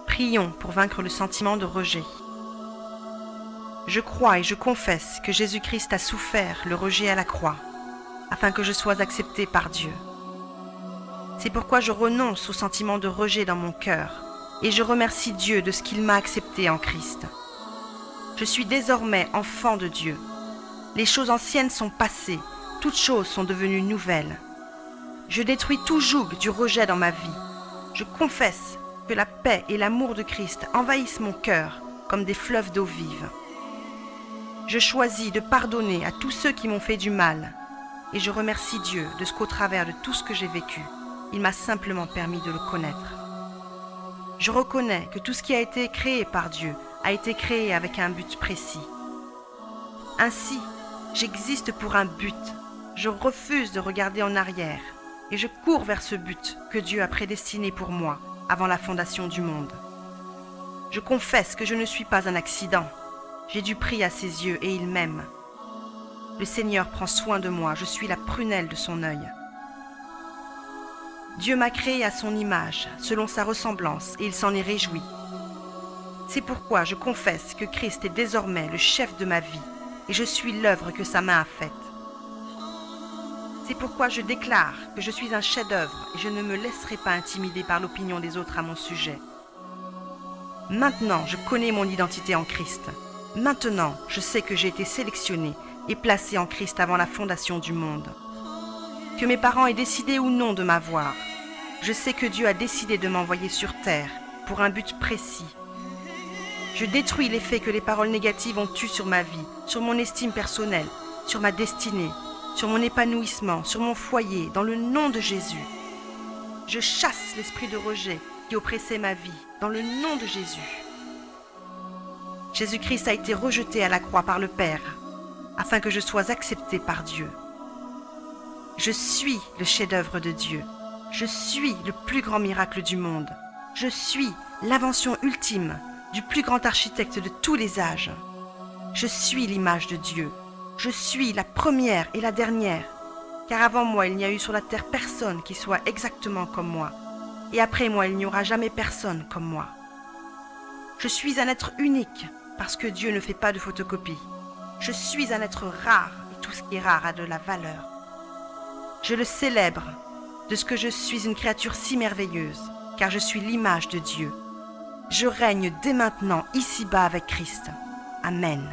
Prions pour vaincre le sentiment de rejet. Je crois et je confesse que Jésus-Christ a souffert le rejet à la croix, afin que je sois accepté par Dieu. C'est pourquoi je renonce au sentiment de rejet dans mon cœur, et je remercie Dieu de ce qu'il m'a accepté en Christ. Je suis désormais enfant de Dieu. Les choses anciennes sont passées, toutes choses sont devenues nouvelles. Je détruis tout joug du rejet dans ma vie. Je confesse que la paix et l'amour de Christ envahissent mon cœur comme des fleuves d'eau vive. Je choisis de pardonner à tous ceux qui m'ont fait du mal, et je remercie Dieu de ce qu'au travers de tout ce que j'ai vécu, il m'a simplement permis de le connaître. Je reconnais que tout ce qui a été créé par Dieu a été créé avec un but précis. Ainsi, j'existe pour un but. Je refuse de regarder en arrière et je cours vers ce but que Dieu a prédestiné pour moi avant la fondation du monde. Je confesse que je ne suis pas un accident. J'ai du prix à ses yeux et il m'aime. Le Seigneur prend soin de moi, je suis la prunelle de son œil. Dieu m'a créé à son image, selon sa ressemblance, et il s'en est réjoui. C'est pourquoi je confesse que Christ est désormais le chef de ma vie, et je suis l'œuvre que sa main a faite. C'est pourquoi je déclare que je suis un chef-d'œuvre, et je ne me laisserai pas intimider par l'opinion des autres à mon sujet. Maintenant, je connais mon identité en Christ. Maintenant, je sais que j'ai été sélectionné et placé en Christ avant la fondation du monde. Que mes parents aient décidé ou non de m'avoir, je sais que Dieu a décidé de m'envoyer sur terre pour un but précis. Je détruis l'effet que les paroles négatives ont eu sur ma vie, sur mon estime personnelle, sur ma destinée, sur mon épanouissement, sur mon foyer, dans le nom de Jésus. Je chasse l'esprit de rejet qui oppressait ma vie, dans le nom de Jésus. Jésus-Christ a été rejeté à la croix par le Père, afin que je sois accepté par Dieu. Je suis le chef-d'œuvre de Dieu. Je suis le plus grand miracle du monde. Je suis l'invention ultime du plus grand architecte de tous les âges. Je suis l'image de Dieu. Je suis la première et la dernière, car avant moi il n'y a eu sur la terre personne qui soit exactement comme moi, et après moi il n'y aura jamais personne comme moi. Je suis un être unique, parce que Dieu ne fait pas de photocopie. Je suis un être rare, et tout ce qui est rare a de la valeur. Je le célèbre de ce que je suis une créature si merveilleuse, car je suis l'image de Dieu. Je règne dès maintenant ici-bas avec Christ. Amen.